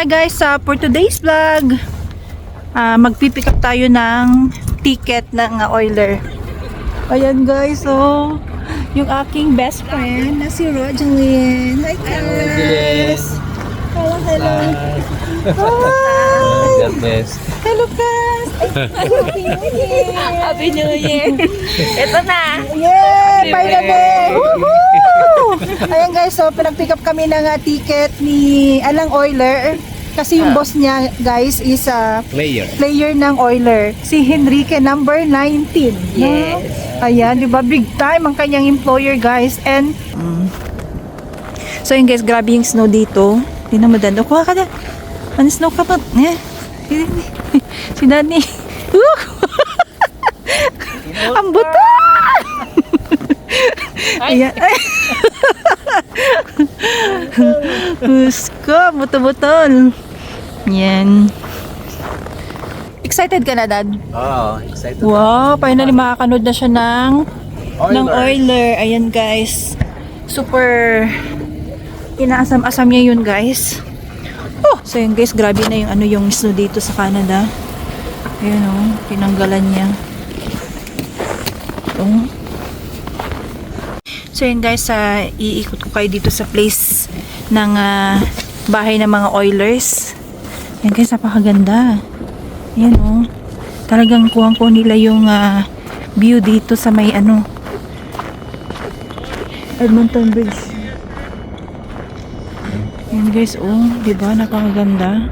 Hi guys, for today's vlog, magpipick up tayo ng ticket ng Euler. Ayan guys, yung aking best friend na si Rogeline. Hi guys! Hello, hello. Hi! God bless. Hello guys! Happy New Year! Happy New Year! Ito na! Yay! Finally! Woohoo! Ayan guys, pinag-pick up kami ng ticket ni Alang Euler. Kasi yung boss niya guys is player ng Euler. Si Henrique, number 19. Yes. Ayan, di ba? Big time ang kanyang employer guys. And so yun guys, grabe yung snow dito. Hindi na madanda. Kuha ka na. Ano snow ka pa? Si Dani. Ang buta! Ayan. Husko, buto-butol. Yan. Excited ka na, Dad? Oo, excited. Wow, finally makakanood na siya ng Euler. Ayan guys. Super inaasam-asam niya yun guys. So yun guys, grabe na yung snow dito sa Canada. Ayan tinanggalan niya. So yun guys, iikot ko kayo dito sa place ng bahay ng mga Oilers. Yan guys, napakaganda. Yan talagang kuhang ko nila yung view dito sa may Edmonton Bridge. Yan guys, diba napakaganda.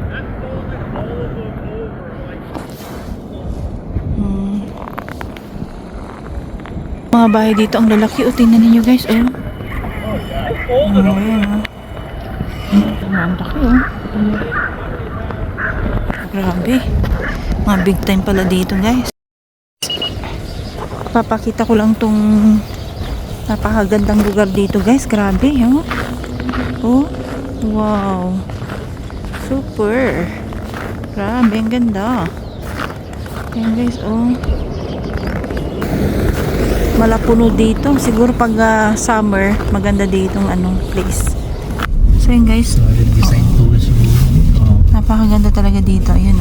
Mga bahay dito ang lalaki. Tingnan niyo guys, ayan ang laki grabe. Mga big time pala dito guys. Papakita ko lang tong napakagandang lugar dito guys. Grabe wow, super grabe, ang ganda. Ayan guys, malapuno dito. Siguro pag summer, maganda ditong place. So yun guys, napakaganda talaga dito. Ayan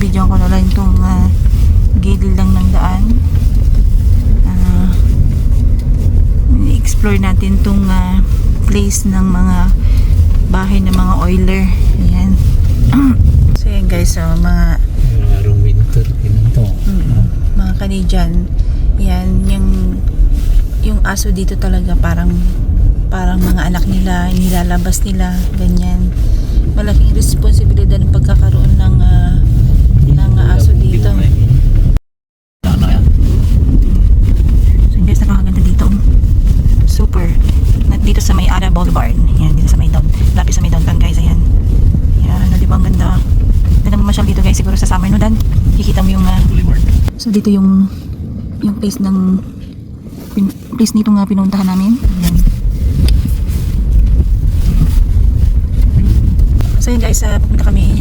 video ko na lang itong gilid lang ng daan. I-explore natin itong place ng mga bahay ng mga Euler. Ayan. So yun guys, mga winter pinto. mga Canadian. Yan, yung aso dito talaga parang mga anak nila, nilalabas nila, ganyan. Malaking responsibilidad ng pagkakaroon ng aso dito. So guys, napakaganda dito. Super. Dito sa may Ada Boulevard. Yan, dito sa may lapis sa may downtown guys. Ayan. Yan, di ba ang ganda? Ganda mo masyal dito guys, siguro sa summer Dan. Kikita mo yung so dito yung place nito nga pinuntahan namin. Ayan. So yun guys, pupunta kami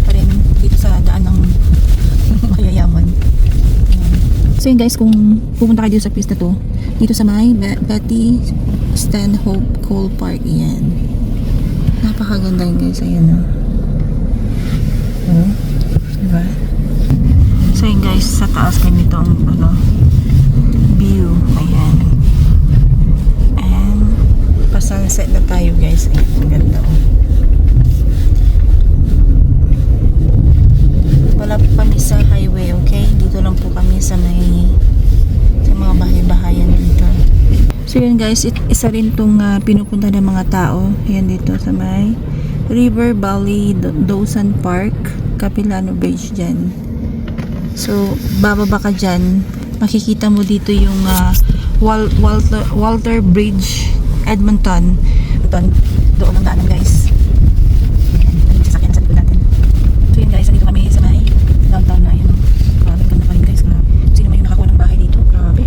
pa rin dito sa daan ng mayayaman. So yun guys, kung pupunta kayo dito sa place na to, dito sa may Betty Stanhope Cole Park. Ayan. Napakaganda yun guys. Ayan diba? So yun guys, sa taas ganito ang view. Ayan. And pa-sunset na tayo guys. Ayan, ang ganda wala po kami sa highway, okay? Dito lang po kami sa mga bahay-bahayan dito. So yun guys, isa rin itong pinupunta ng mga tao. Ayan dito sa may River Valley Dawson Park, Capilano Bridge dyan. So bababa ka dyan, makikita mo dito yung Walter Bridge, Edmonton. Doon ang daanan guys. Ayan, sasakyan sa likod natin. So yun guys, dito kami sa may downtown na yun. Grabe, ganda pa rin guys. Sino man yung nakakuha ng bahay dito? Grabe.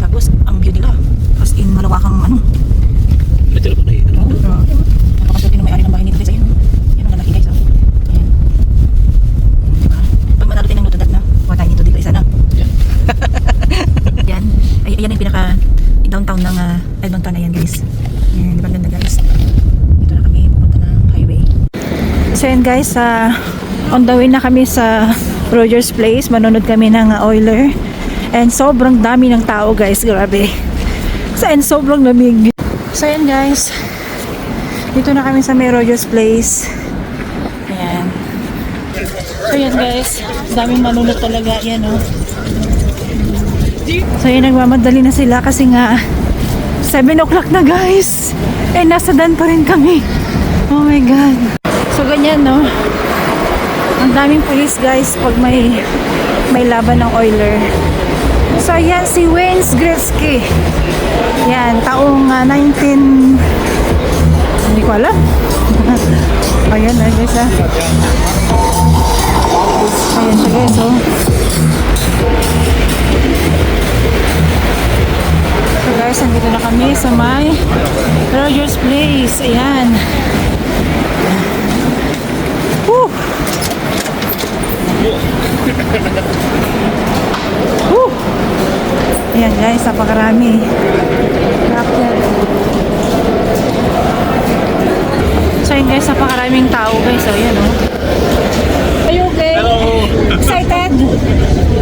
Tapos ang view nila, as in malawakang Betul ko na yun. grabe. Napakaswerte ng may-ari ng bahay nito guys. Ayun, yan ang lalaki guys. Ayan. Diba? Pag manalo tayo ng luto dat na, kuha tayo nito dito isa na. Yan. Ayan yung pinaka downtown ng Edmonton na yan guys. Ayan, diba ganda guys. Dito na kami. guys, on the way na kami sa Rogers Place. Manonood kami ng Oiler. And sobrang dami ng tao guys, grabe. And sobrang lamig. So yan guys, dito na kami sa may Rogers Place. Ayan. So yan guys, daming manonood talaga. Yan oh. So yan, nagmamadali na sila kasi nga 7 o'clock na guys. Eh nasa dan pa rin kami. Oh my god. So ganyan no. Ang daming pulis guys pag may laban ng Oiler. So yan si Wayne Gretzky. Yan, taong 19... Hindi ko alam. Ayan na guys ha. Ayan siya guys oh. So guys, nandito na kami sa may Rogers Place. Ayan. Woo! Woo! Ayan guys, napakarami. So yun guys, napakaraming tao guys. So yan oh. Are you okay? Hello. Excited?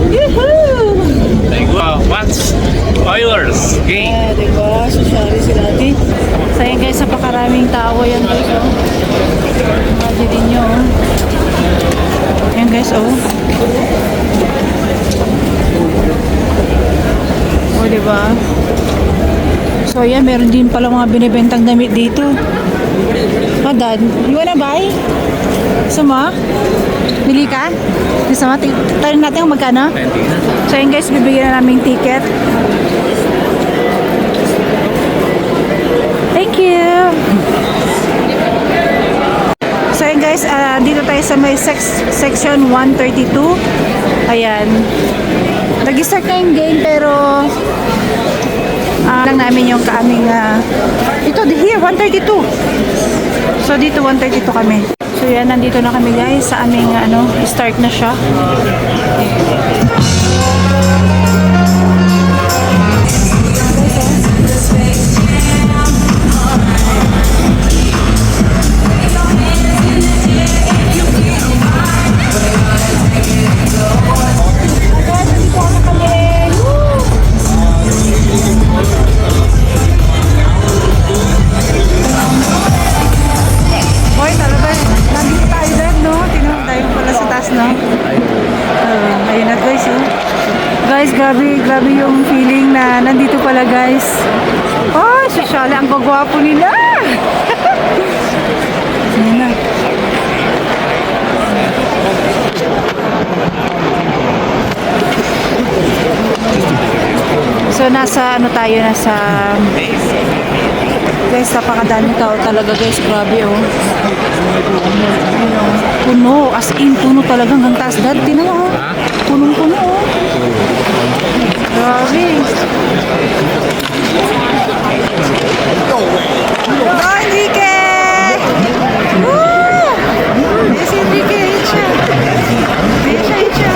Yoo-hoo! What's Oilers game? Diba? Susyari si dati. So yun guys, napakaraming tao yan guys oh. Imagine nyo oh. Ayan guys oh. O diba? So ayan, meron din pala mga binibentang damit dito. Oh dad, you wanna buy? Sama? Bili ka? Sama, tarin natin kung magkano? 20 na. So ayan guys, bibigyan na naming ticket. Thank you! So ayan guys, dito tayo sa may section 132. Ayan. Nag-start na yung game pero lang namin yung kaaming ito, here, 132. So dito 132 kami. So yan, nandito na kami guys sa aming start na siya. Boy, talaga, nandito tayo dad, no? Tinawag tayo pala sa taas, no? Ayun na guys, oh. Guys, grabe yung feeling na nandito pala guys. Oh, sosyal, ang gagwapo nila. Ayun na. So nasa tayo, nasa guys, napakadami tao talaga guys, grabe oh. Puno, as in puno talaga hanggang taas dad, tinan mo oh. Punong-puno oh. Grabe. No, Enrique! Woo! Yes, Enrique, Icha. Icha.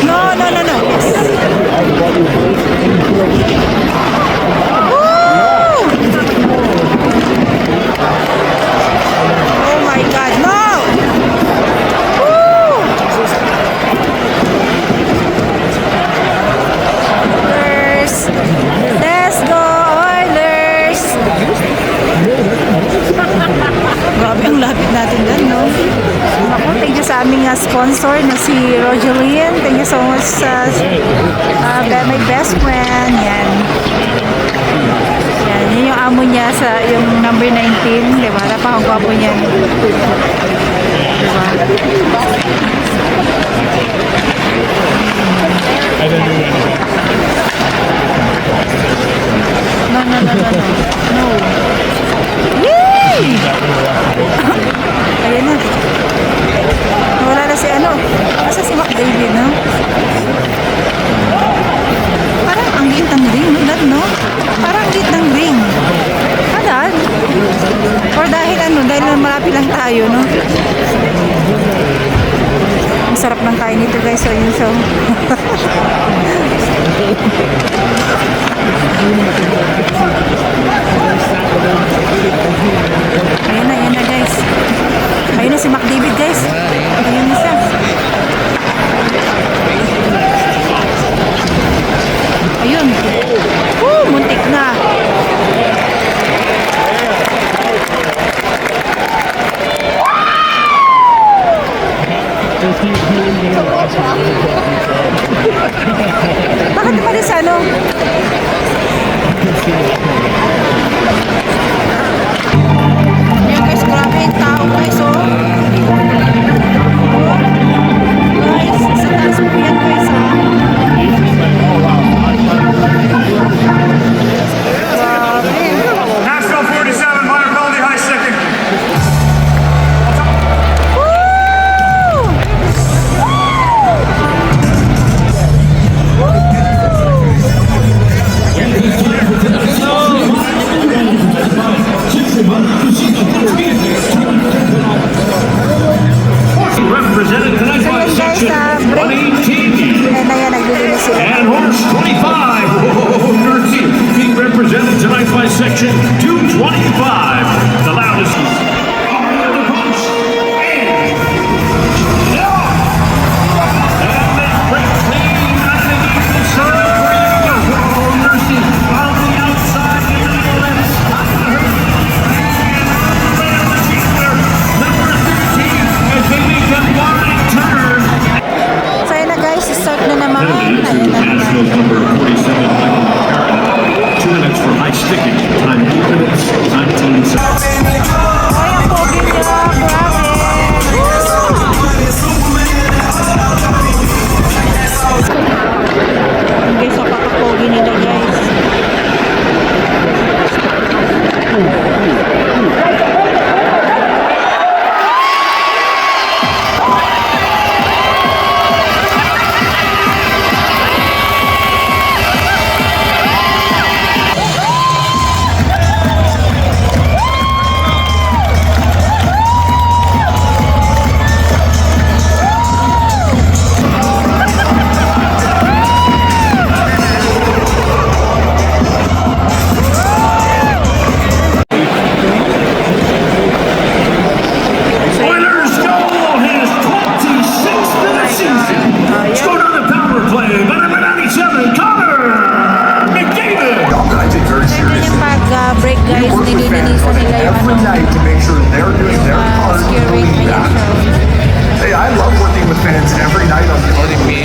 No. Woo! Oh my God, no! Woo! Oilers! Let's go, Oilers! Grabe, ang lapit natin dyan, no? Ako, thank you sa aming sponsor na si Rogelyn. Thank you so much sa my best friend. Yan. Yun yung amo niya sa yung number 19. Diba? Napakagwapo niya. Diba? No. Yay! Ayan na. Wala na si asa si McDavid, no? Parang ang liit ng ring, no? Dad, no? Parang ang liit ng ring. Dad? Or dahil dahil malapit lang tayo, no? Ang sarap ng kain nito guys, so yun so. Ayan na guys. Ayun na si Mac David guys. Ayun na siya. Ayun. Muntik na. Bakit naman sa ano? Ayan guys, grabe yung tao guys, oh. Guys, sa taas po yan guys, ha. Nashville 47, Minor Quality High Second. Represented tonight by Ayun guys, section break. 118 Ayan na yan, naglilinis sila. and horse 25. Oh, Nursey being represented tonight by section 225. The loudest. The punch. And they break clean underneath the circle. Oh, Nursey on the outside. Number 13 as they make a wide turn. So ayun na guys, start na naman. Ayun na naman. National number 47, Michael McCarron. 2 minutes for high sticking. Time 8 minutes, 19 seconds. Ay, ang pogi niya, grabe. Guys, ang pakapogi nila guys. Oilers goal, his 26th of the season. Scored on the power play by number 97, Connor McDavid. I take very Ganyan seriously. yung pag-break guys, Work with fans nililinisan nila yung every ano, night to make sure they're doing their part. steering, ayan Yeah. siya. Hey, I love working with fans every night on the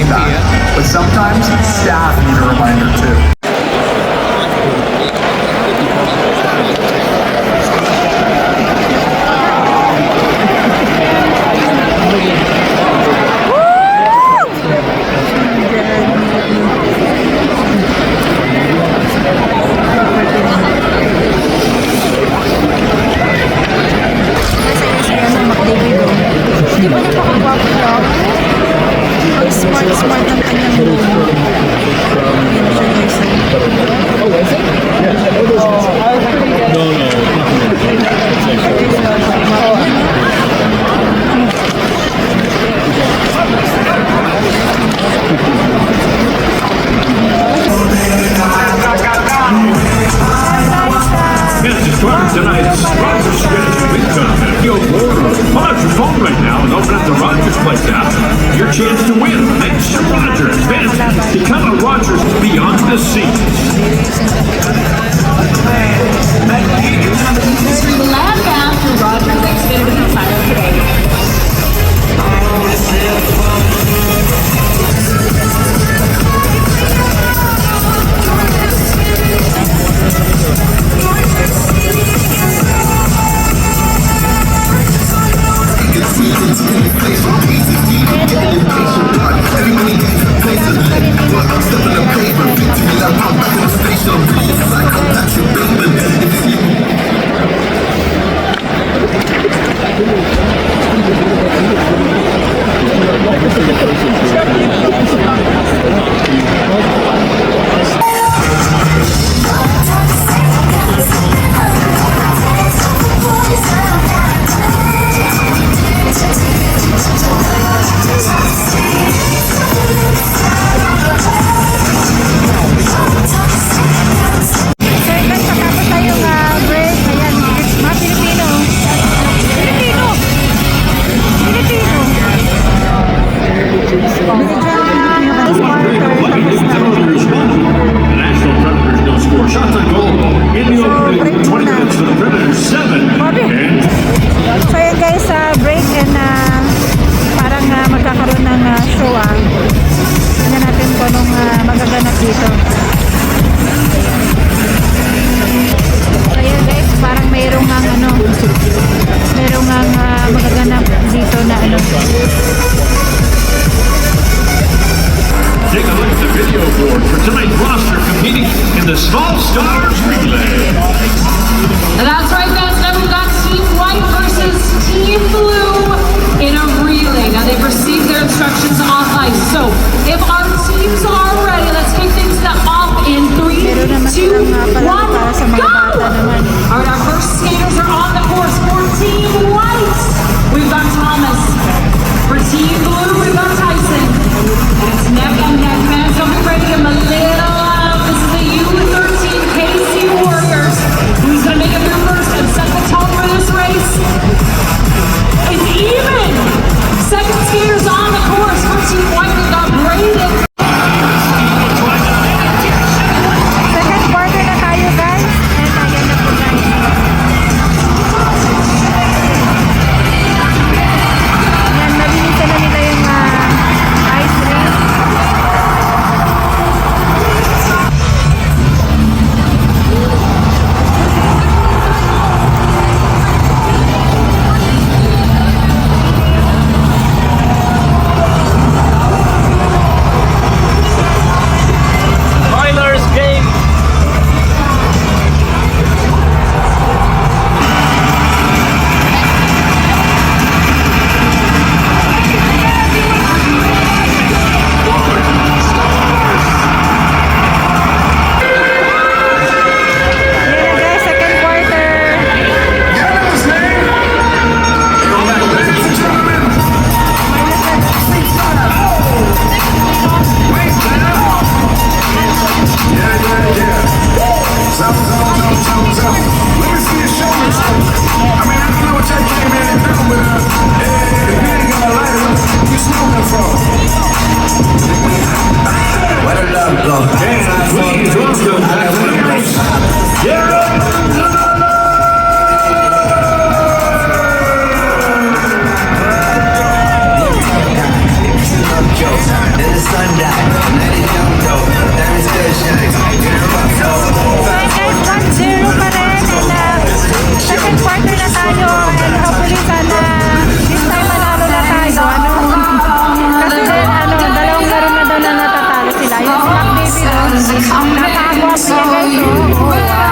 that. But sometimes staff need a reminder too. Kasi yung siya ng Mac David, oh. Di ba napakagwapo lang? Ang smart ng kanyang logo. Ayan siya guys. Yes, to start tonight's Rogers Schedule Big Time at Field World. Pull out your phone right now and open up the Rogers Place app. Your chance to win. Thanks to Rogers. Fans, become a Rogers beyond the scenes. The last round for Rogers Xfinity title today. 7. And So yan guys, break and parang magkakaroon ng show. Tingnan natin kung anong magaganap dito. So yan guys, parang mayroong magaganap dito na take a look at the video board for tonight's roster competing in the Small Stars Relay. That's right, guys. Now we've got Team White versus Team Blue in a relay. Now they've received their instructions off ice. So if our teams are ready, let's kick things off in 3, 2, 1, go! All right, our first skaters are on the course for Team White. We've got Thomas. For Team Blue, we've got Tyson. And it's neck and neck, man. So be ready to give them a little love. This is the U13 KC Warriors. Who's going to make it through first and set the tone for this race? It's even. Second skaters on the course for Team White. We've got Braden. second quarter na tayo guys. And ayan na po guys. Yan, nabilisan na nila yung ice race. Oilers game. Ayan na guys, second quarter. And please welcome back to the race, Garrett. So guys, 1-0 pa rin. And second quarter na tayo. And hopefully sana this time manalo na tayo. Kasi dalawang laro na daw na natatalo sila. Yung Black Baby doon, ang nakakagwapo niya guys. Oh, wow.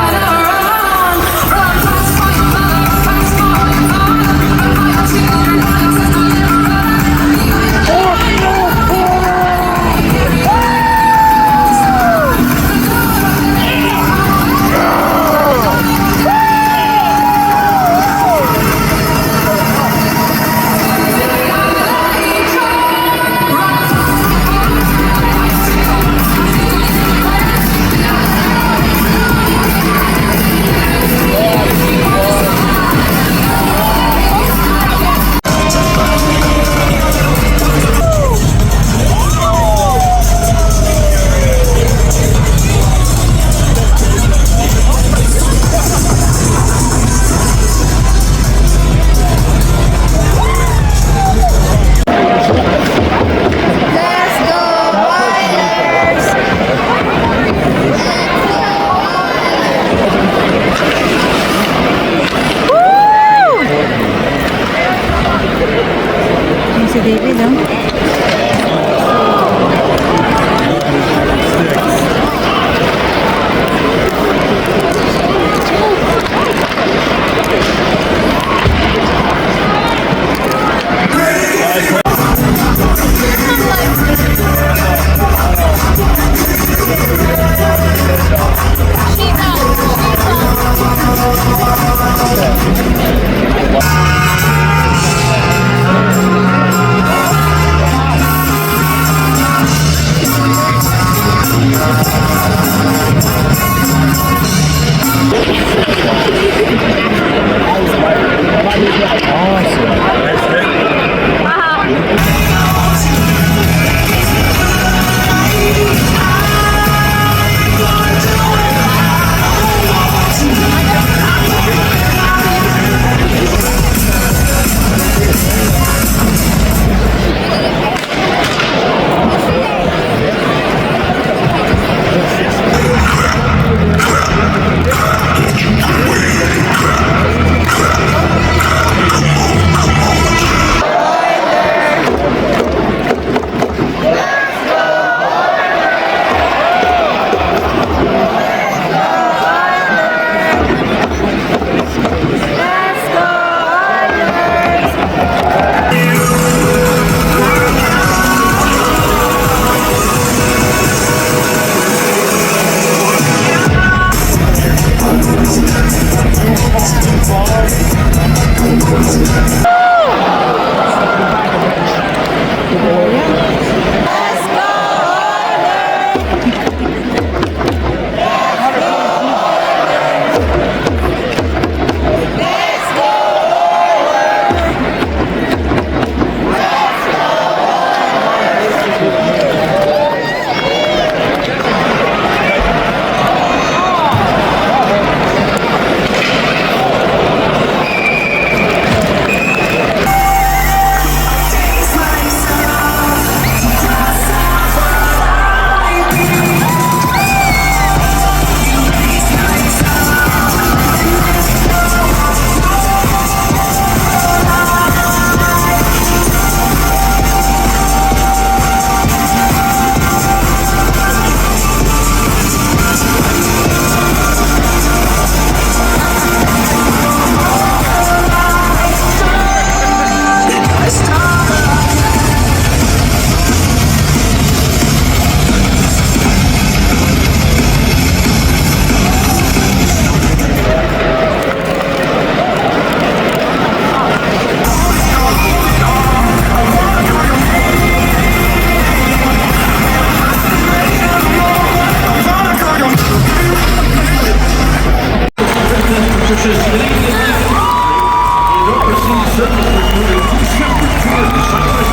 which is Canadian in overseas service, including 2 separate tours to Cyprus,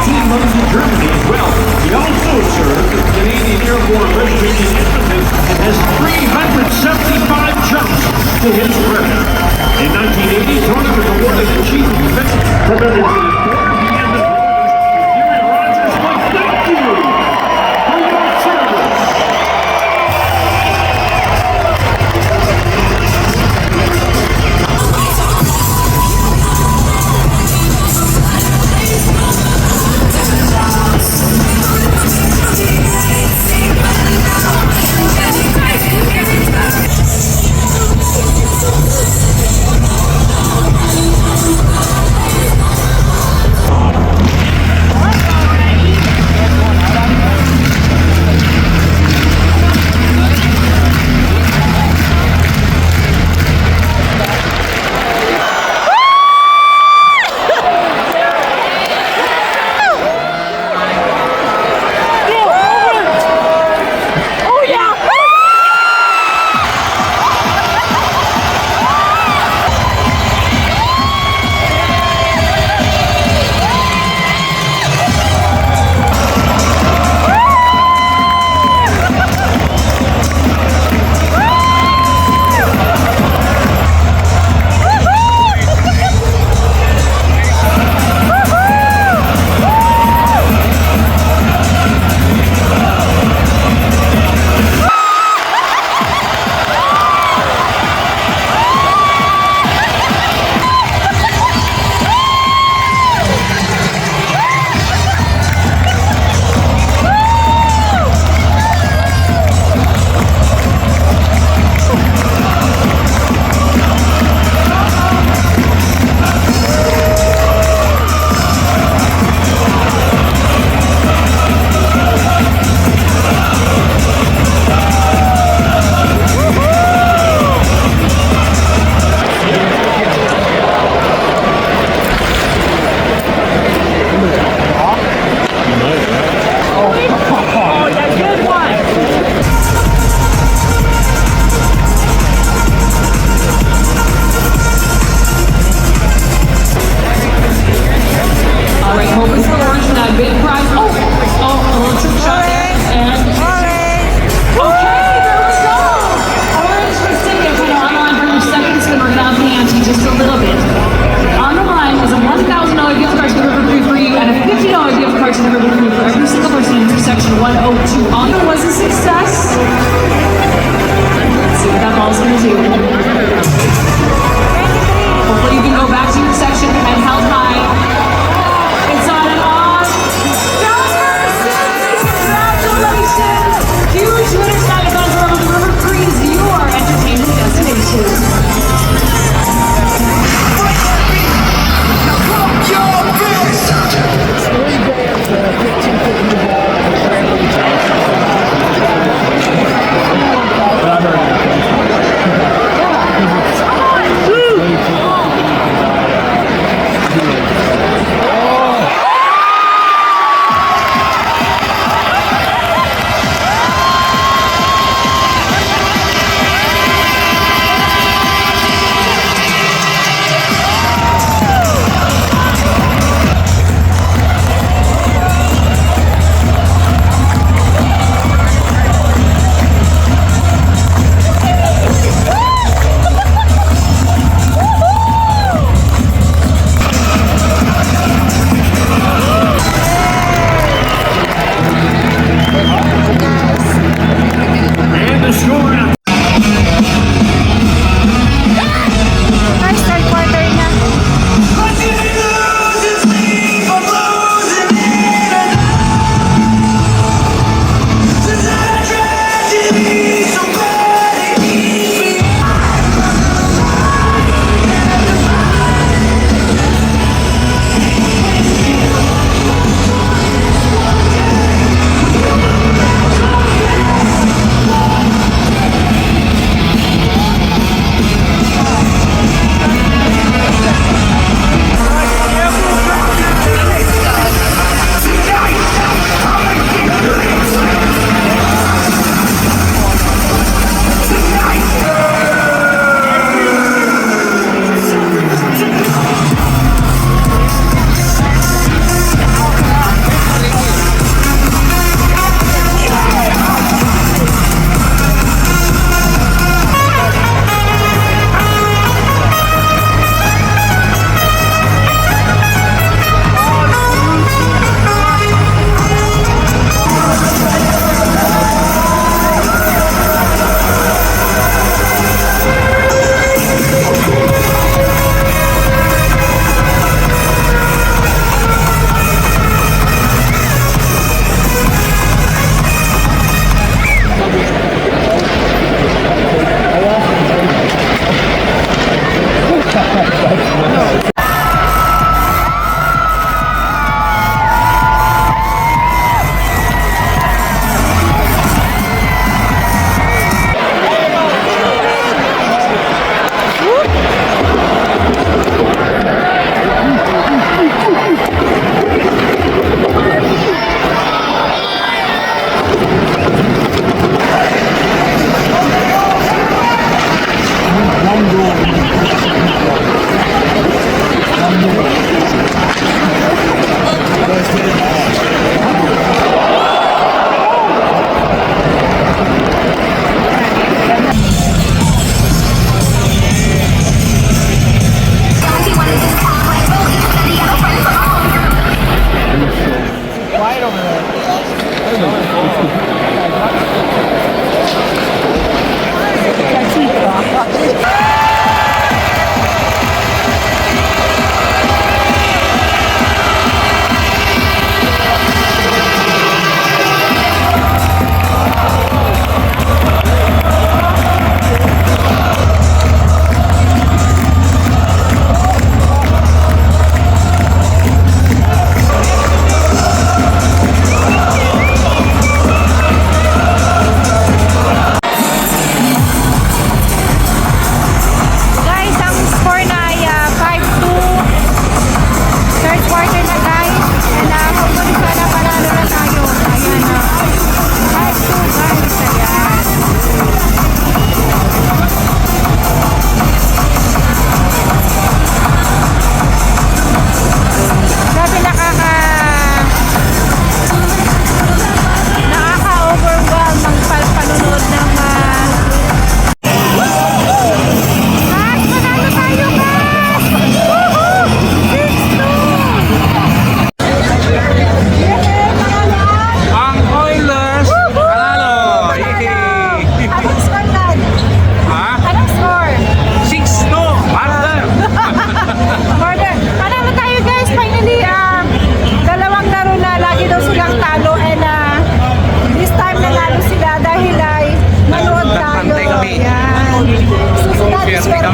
18 months in Germany as well. He also served as Canadian Airborne Regiment in Edmonton and has 375 jumps to his credit. In 1980, Tony was awarded the Chief of Defense Commander. He and the Gary Rogers, like, thank you for your service.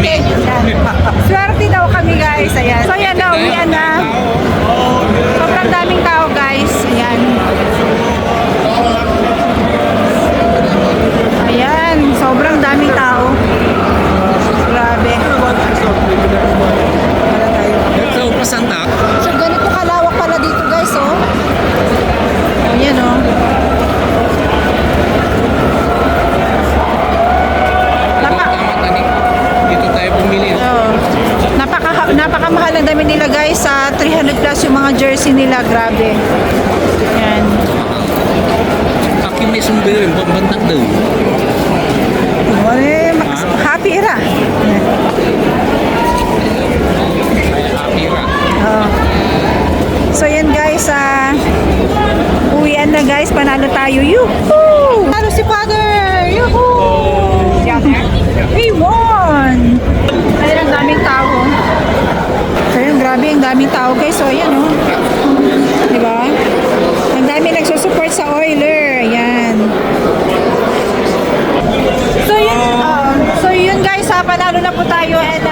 swerte. Swerte daw kami guys. Ayan. So ayan na, uwian na. Sobrang daming tao guys. Ayan. Ayan, sobrang daming tao. Grabe. Wala tayo. Ito, pasanta. So ganito kalawak pala dito guys, oh. Ayan, oh. Dito tayo bumili. Oh. Napakamahal ang dami nila guys. Sa 300 plus yung mga jersey nila. Grabe. Ayan. Akin may sumbiro yung pambantak doon. Happy era. Ayan. Happy ra. Oh. So yan guys, uwian na guys, panalo tayo. Yuhuu! Panalo si Father! Yuhuu! We won! Ayun, ang daming tao. So yun, grabe, ang daming tao guys. So ayan, oh. Diba? Ang dami nagsusupport sa Oiler. Ayan. So yun guys, panalo na po tayo and